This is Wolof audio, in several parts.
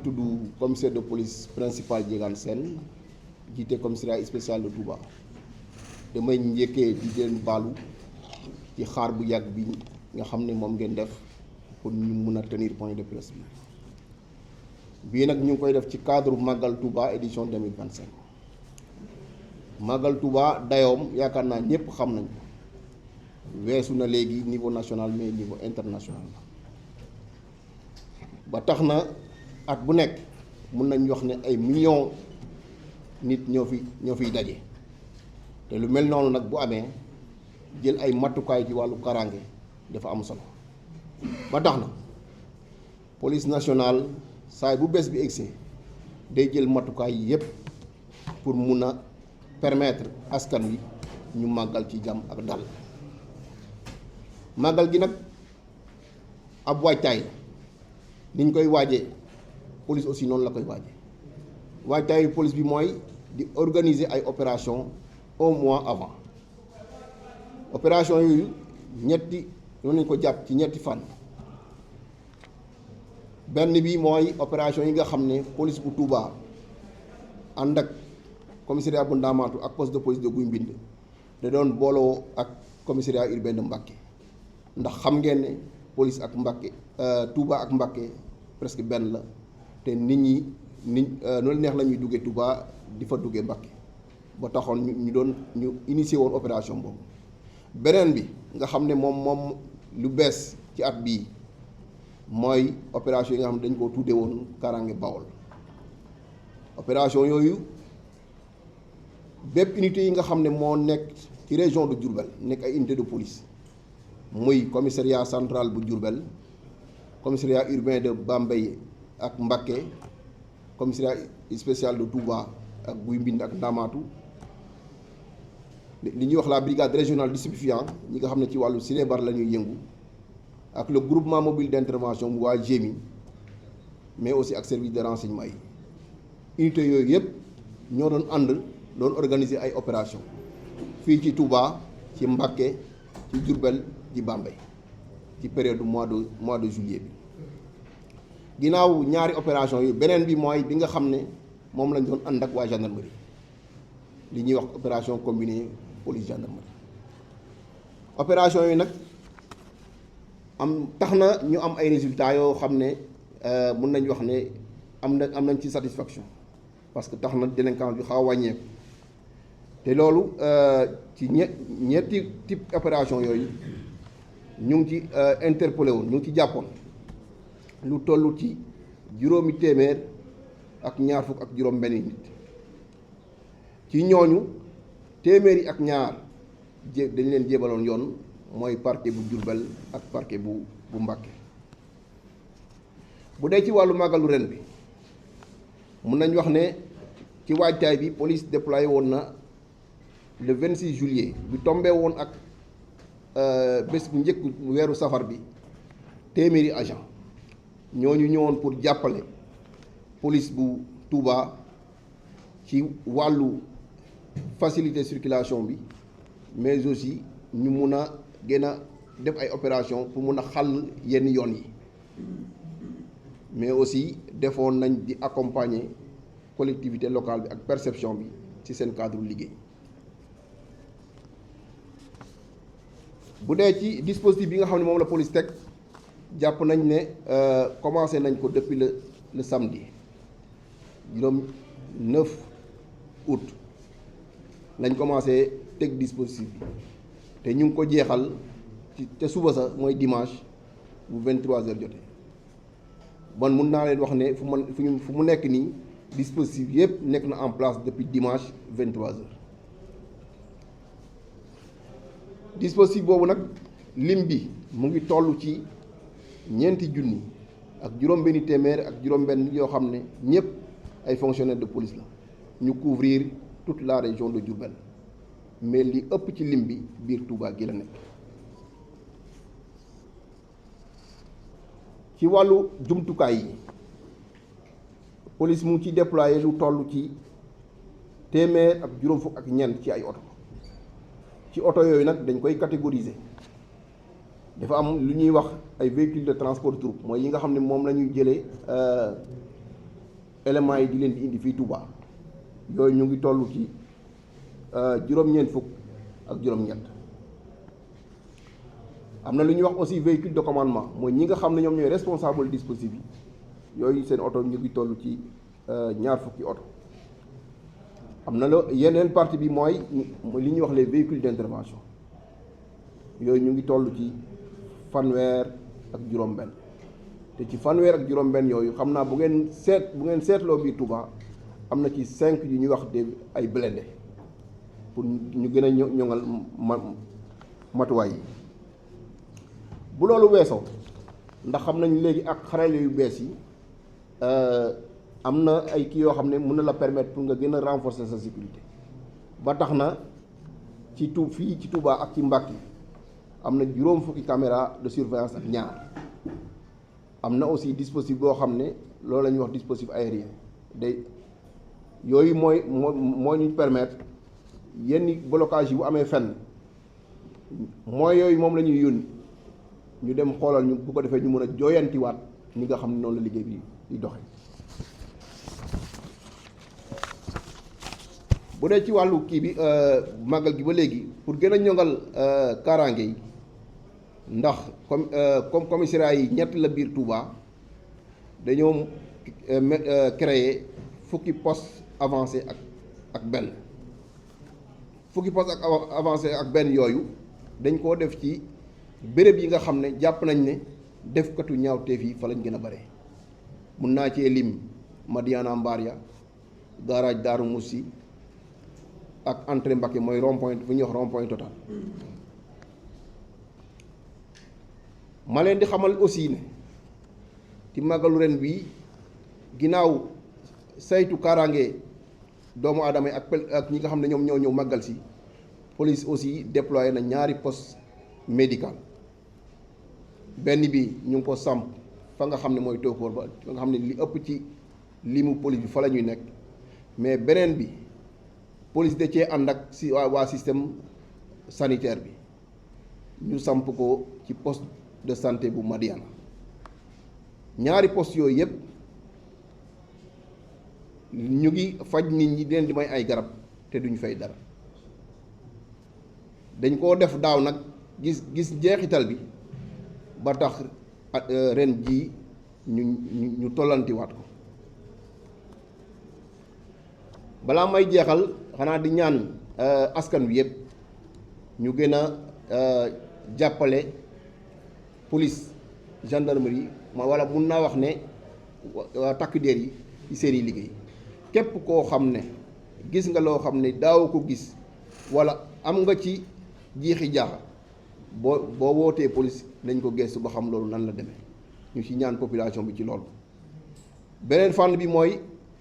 tudd commissaire de police principal Diegane Sène jiite commissariat spécial de Touba damay njëkkee di leen baalu ci xaar bu yàgg bi nga xam ne moom ngeen def pour ñu mun a tenir point de presse bi bii nag ñu ngi koy def ci cadre Magal Touba édition 2025 Magal Touba dayoom yaakaar naa ñëpp xam nañ weesu na léegi niveau national mais niveau international ba tax na at bu nekk mun nañ wax ne ay millions nit ñoo fiy daje te lu mel noonu nag bu amee jël ay matukaay ci wàllu kaaraange dafa am solo ba tax na police nationale saay bu bees bi egsee day jël matukaay yépp pour mun a permettre askan wi ñu màggal ci jàmm ak dal màggal gi nag ab waajtaay niñ koy waajee police aussi noonu la koy waajee waajtaayu police bi mooy di organiser ay opération un mois avant opération yooyu ñetti noonu lañ ko jàpp ci ñetti fan benn bi mooy opération yi nga xam ne police bu Touba ànd ak commissariat bu Ndamatou ak poste de police de Guy Mbind da doon booloo ak commissariat urbain de Mbacké ndax xam ngeen ne police ak Mbacké Touba ak Mbacké presque benn la te nit ñi noonu neex la ñuy duggee Touba di fa duggee Mbacké ba taxoon ñu initié woon opération boobu beneen bi nga xam ne moom lu bees ci at bii mooy opération yi nga xam ne dañ koo tuddee woon Kaaraange Bawol opération yooyu bépp unité yi nga xam ne moo nekk ci région de Diourbel nekk ay unité de police muy commissariat central bu Diourbel commissariat urbain de Bambey ak Mbacké commissariat spécial de Touba ak Guy Mbind ak Ndamatou li ñuy wax la brigade régionale du stupéfiant ñi nga xam ne ci wàllu sinébar la ñuy yëngu ak le groupement mobile d'intervention bu waa GMI mais aussi ak service de renseignement yi unité yooyu yëpp ñoo doon ànd doon organiser ay opération fii ci Touba ci Mbacké ci Diourbel ci Bambey ci période mois de juillet bi ginnaaw ñaari opération yi beneen bi mooy bi nga xam ne moom lañ doon ànd ak waa gendarmerie li ñuy wax opération combinée police gendarmerie opération yi nag tax na ñu am ay résultats yoo xam ne mun nañ wax ne am nañ ci satisfaction parce que tax na délinquance bi xaw a wàññeeku te loolu ci ñetti type opération yooyu ñu ngi ci interpellé woon ñu ngi ci jàppoon lu toll ci juróomi téeméer ak ñaar fukk ak juróom benn nit ci ñooñu téeméeri ak ñaar dañ leen jébaloon yoon mooy parquet bu Diourbel ak parquet bu Mbacké bu dee ci wàllu màggalu ren bi mun nañ wax ne ci waajtaay bi police déployé woon na le 26 juillet bi tombé woon ak bés bu njëkk weeru safar bi téeméeri agent ñooñu ñëwoon pour jàppale police bu Touba ci wàllu faciliter circulation bi mais aussi ñu mun a gën a def ay opération pour mun a xàll yenn yoon yi mais aussi defoon nañ di accompagner collectivité locale bi ak perception bi ci seen cadre liggéey bu dee ci dispositif bi nga xam ne moom la police teg jàpp nañ ne commencé nañ ko depuis le samedi juróom 9 août lañ commencé teg dispositif bi te ñu ngi ko jeexal ci te suba sa mooy dimanche bu 23h jotee bon mun naa leen wax ne fu mu nekk nii dispositif yëpp nekk na en place depuis dimanche 23h dispositif boobu nag lim bi mu ngi toll ci 4,000 ak juróom-benni téeméer ak juróom-benn yoo xam ne ñëpp ay fonctionnaires de police la ñu couvrir toute la région de Diourbel mais li ëpp ci lim bi biir Touba gi la nekk. ci wàllu jumtukaay yi police mu ngi ci déployé lu toll ci téeméer ak juróom fukk ak ñeent ci ay oto ci oto yooyu nag dañ koy catégoriser dafa am lu ñuy wax ay véhicules de transport troupe mooy yi nga xam ne moom la ñuy jëlee éléments yi di leen di indi fii Touba yooyu ñu ngi toll ci juróom-ñeent fukk ak juróom-ñett. am na lu ñuy wax aussi véhicule de commandement mooy ñi nga xam ne ñoom ñooy responsable dispositif yi yooyu seen oto ñu ngi toll ci ñaar fukki oto. am na la yeneen partie bi mooy li ñuy wax les véhicules d'intervention yooyu ñu ngi toll ci fanweer ak juróom-benn te ci fanweer ak juróom-benn yooyu xam naa bu ngeen seetloo biir Touba am na ci 5 yu ñuy wax ay blindés pour ñu gën a ñoŋal matuwaay yi. bu loolu weesoo ndax xam nañ léegi ak xarale yu bees yi am na ay kii yoo xam ne mën na la permettre pour nga gën a renforcer sa sécurité ba tax na ci fii ci Touba ak ci Mbacké am na juróom fukki caméra de surveillance ak ñaar am na aussi dispositif boo xam ne loolu la ñuy wax dispositif aérien day yooyu moo ñu permettre yenn blocage yi bu amee fenn mooy yooyu moom la ñuy yónni ñu dem xoolal ñu bu ko defee ñu mën a jooyantiwaat ñi nga xam ne noonu la liggéey bi di doxe bu dee ci wàllu kii bi màggal gi ba léegi pour gën a ñongal kaaraange yi ndax comme commissariat yi ñett la biir Touba dañoo créer fukki poste avancé ak benn fukki poste ak avancé ak benn yooyu dañ koo def ci béréb yi nga xam ne jàpp nañ ne defkatu ñaawteef yi fa lañ gën a bare mun naa cee lim Madiana Mbaria garage Daaru Moussi ak entrée Mbacké mooy rond point bu ñuy wax rond point total. ma leen di xamal aussi ne ci màggalu ren bii ginnaaw saytu kaaraange doomu aadama yi ak ñi nga xam ne ñoom ñoo ñëw màggal si police aussi déployé na ñaari poste médical benn bi ñu ngi ko samp fa nga xam ne mooy tóokóor ba fa nga xam ne li ëpp ci limu police bi fa la ñuy nekk mais beneen bi police da cee ànd ak si waa système sanitaire bi ñu samp ko ci poste de santé bu Madiana ñaari poste yooyu yëpp ñu ngi faj nit ñi leen di may ay garab te duñ fay dara dañ koo def daaw nag gis njeexital bi ba tax ren jii ñu tollantiwaat ko balaa may jeexal xanaa di ñaan askan wi yëpp ñu gën a jàppale police gendarmerie wala mun naa wax ne waa takk der yi ci seeni liggéey képp koo xam ne gis nga loo xam ne daaw ko gis wala am nga ci jiixi jaaxa boo wootee police nañ ko gëstu ba xam loolu nan la demee ñu ci ñaan population bi ci loolu. beneen fànn bi mooy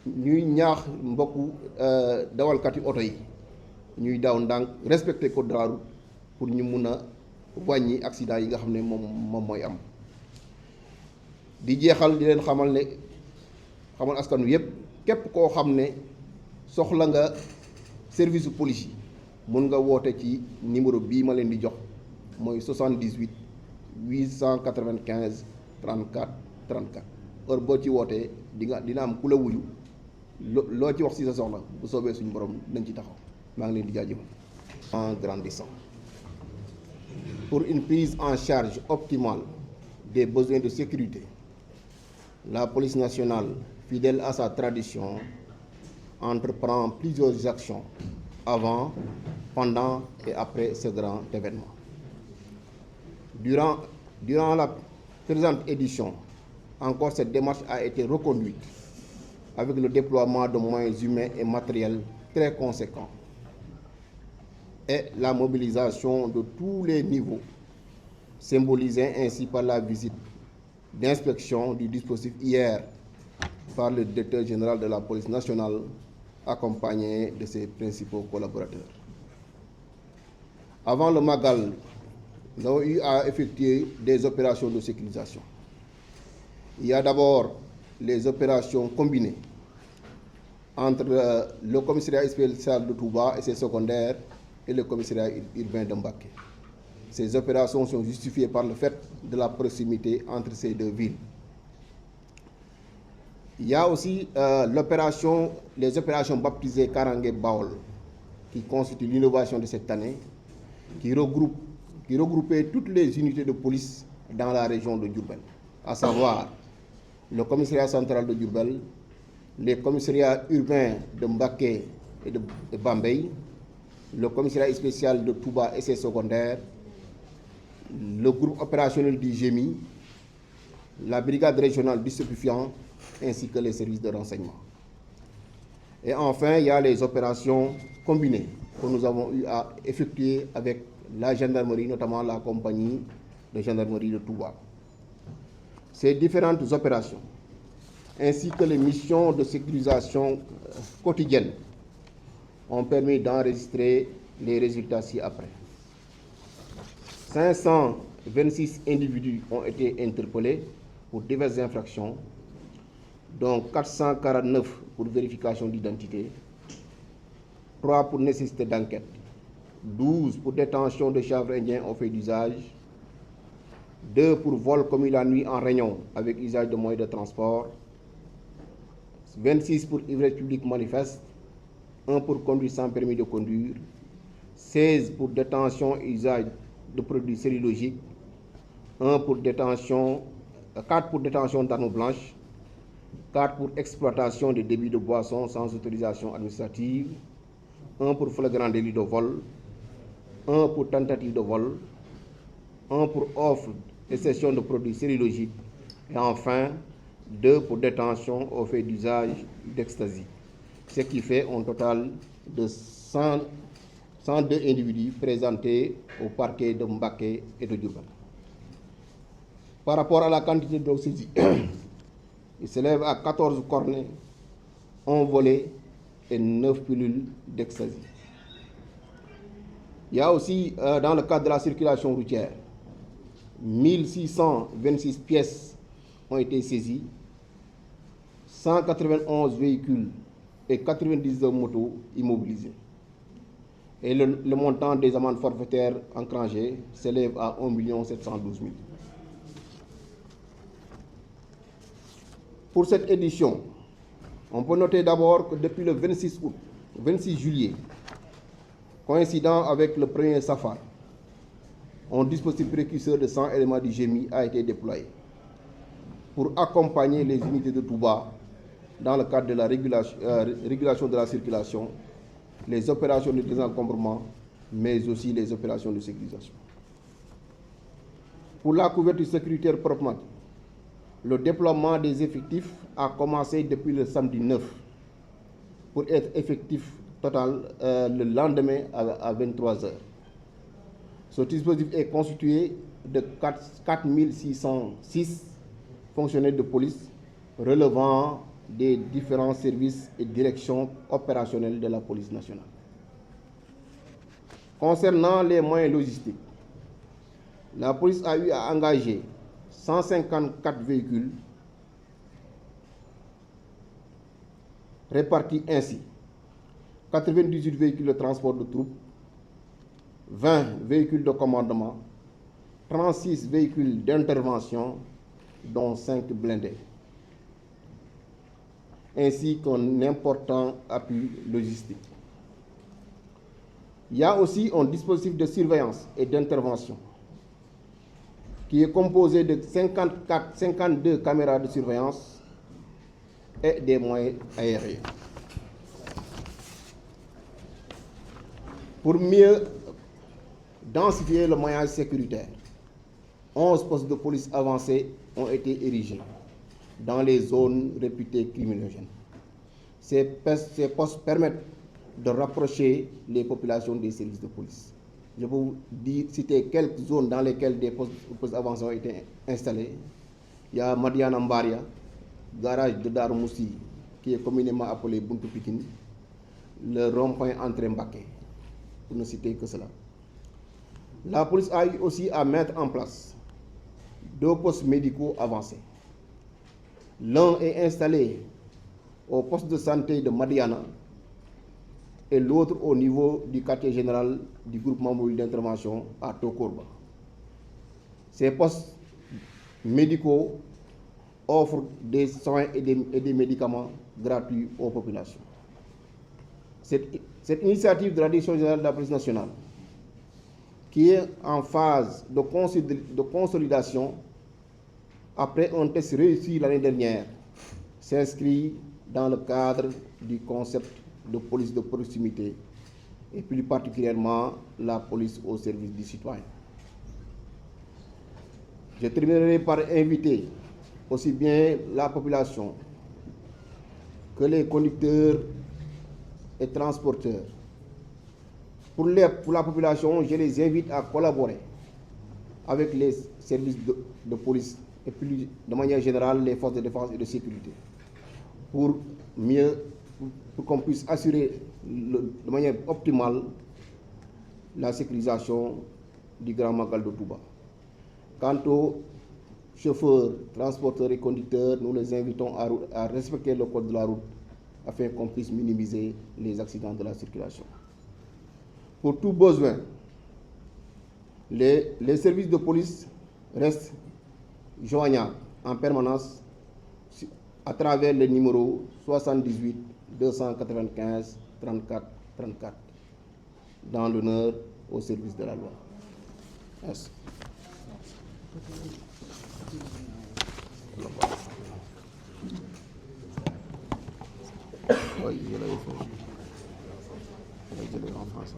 ñuy ñaax mbokku dawalkati oto yi ñuy daw ndànk respecter code de la route pour ñu mun a wàññi accident yi nga xam ne moom mooy am. di jeexal di leen xamal askan wi yëpp képp koo xam ne soxla nga service police yi mun nga woote ci numéro bii ma leen di jox mooy 78 895 34 34 heure boo ci wootee dina am ku la wuyu loo ci wax ci sa soxla bu soobee suñu borom nañ ci taxaw maa ngi leen di jaajëfal. En grandissant, pour une prise en charge optimale des besoins de sécurité, la police nationale, fidèle à sa tradition, entreprend plusieurs actions avant, pendant et après ce grand événement. Durant la présente édition, encore cette démarche a été reconduite avec le déploiement de moyens humains et matériels très conséquents et la mobilisation de tous les niveaux, symbolisée ainsi par la visite d'inspection du dispositif hier par le directeur général de la police nationale, accompagné de ses principaux collaborateurs. Avant le Magal, nous avons eu à effectuer des opérations de sécurisation. Il y a d'abord les opérations combinées entre le commissariat spécial de Touba et ses secondaires et le commissariat urbain de Mbacké. Ces opérations sont justifiées par le fait de la proximité entre ces deux villes. Il y a aussi les opérations baptisées Karangé Baol, qui constituent l'innovation de cette année, qui regroupait toutes les unités de police dans la région de Diourbel, à savoir le commissariat central de Diourbel, les commissariats urbains de Mbacké et de Bambey, le commissariat spécial de Touba et ses secondaires, le groupe opérationnel du GMI, la brigade régionale du stupéfiant, ainsi que les services de renseignement. Et enfin, il y a les opérations combinées que nous avons eu à effectuer avec la gendarmerie, notamment la compagnie de gendarmerie de Touba. Ces différentes opérations, ainsi que les missions de sécurisation quotidiennes, ont permis d'enregistrer les résultats ci-après. 526 individus ont été interpellés pour diverses infractions, dont 449 pour vérification d'identité, 3 pour nécessité d'enquête, 12 pour détention de chanvre indien au fait d'usage, 2 pour vol commis la nuit en réunion avec usage de moyens de transport, 26 pour ivresse publique manifeste, 1 pour conduite sans permis de conduire, 16 pour détention et usage de produits sérologiques, 4 pour détention d'armes blanches, 4 pour exploitation de débits de boissons sans autorisation administrative, 1 pour flagrant délit de vol, 1 pour tentative de vol, 1 pour offre et cession de produits sérologiques, et enfin 2 pour détention au fait d'usage d'ecstasy, ce qui fait un total de 102 individus présentés au parquet de Mbacké et de Diourbel. Par rapport à la quantité de drogue saisie, il s'élève à 14 cornets, 1 volet et 9 pilules d'ecstasy. Il y a aussi, dans le cadre de la circulation routière, 1626 pièces ont été saisies, 191 véhicules et 99 motos immobilisées. Et le montant des amendes forfaitaires engrangées s'élève à 1 712 000. Pour cette édition, on peut noter d'abord que depuis le 26 juillet, coïncidant avec le premier Safar, un dispositif précurseur de 100 éléments du GMI a été déployé pour accompagner les unités de Touba dans le cadre de la régulation de la circulation, les opérations de désencombrement, mais aussi les opérations de sécurisation. Pour la couverture sécuritaire proprement dit, le déploiement des effectifs a commencé depuis le samedi 9 pour être effectif total le lendemain à 23h. Ce dispositif est constitué de 4606 fonctionnaires de police relevant des différents services et directions opérationnelles de la police nationale. Concernant les moyens logistiques, la police a eu à engager 154 véhicules répartis ainsi: 98 véhicules de transport de troupes, 20 véhicules de commandement, 36 véhicules d'intervention, dont 5 blindés, ainsi qu'un important appui logistique. Il y a aussi un dispositif de surveillance et d'intervention qui est composé de 52 caméras de surveillance et des moyens aériens. Pour mieux densifier le maillage sécuritaire, 11 postes de police avancés ont été érigés dans les zones réputées criminogènes. Ces postes permettent de rapprocher les populations des services de police. Je peux vous citer quelques zones dans lesquelles des postes avancés ont été installés. Il y a Madiana Mbaria, garage de Darou Moussi, qui est communément appelé Buntu Pikine, le rond-point entrée Mbacké, pour ne citer que cela. La police a eu aussi à mettre en place 2 postes médicaux avancés. L'un est installé au poste de santé de Madiana et l'autre au niveau du quartier général du groupement mobile d'intervention à Tokorba. Ces postes médicaux offre des soins et des médicaments gratuits aux populations. Cette initiative de la Direction générale de la police nationale, qui est en phase de consolidation après un test réussi l'année dernière, s'inscrit dans le cadre du concept de police de proximité et plus particulièrement la police au service du citoyen. Je terminerai par inviter aussi bien la population que les conducteurs et transporteurs. Pour la population, je les invite à collaborer avec les services de police et plus de manière générale les forces de défense et de sécurité pour qu'on puisse assurer de manière optimale la sécurisation du Grand Magal de Touba. Quant aux chauffeurs, transporteurs et conducteurs, nous les invitons à respecter le code de la route afin qu'on puisse minimiser les accidents de la circulation. Pour tout besoin, les services de police restent joignables en permanence à travers le numéro 78 295 34 34 dans l'honneur au service de la loi. Merci. Oui, je l'avais fait. Je l'ai en français.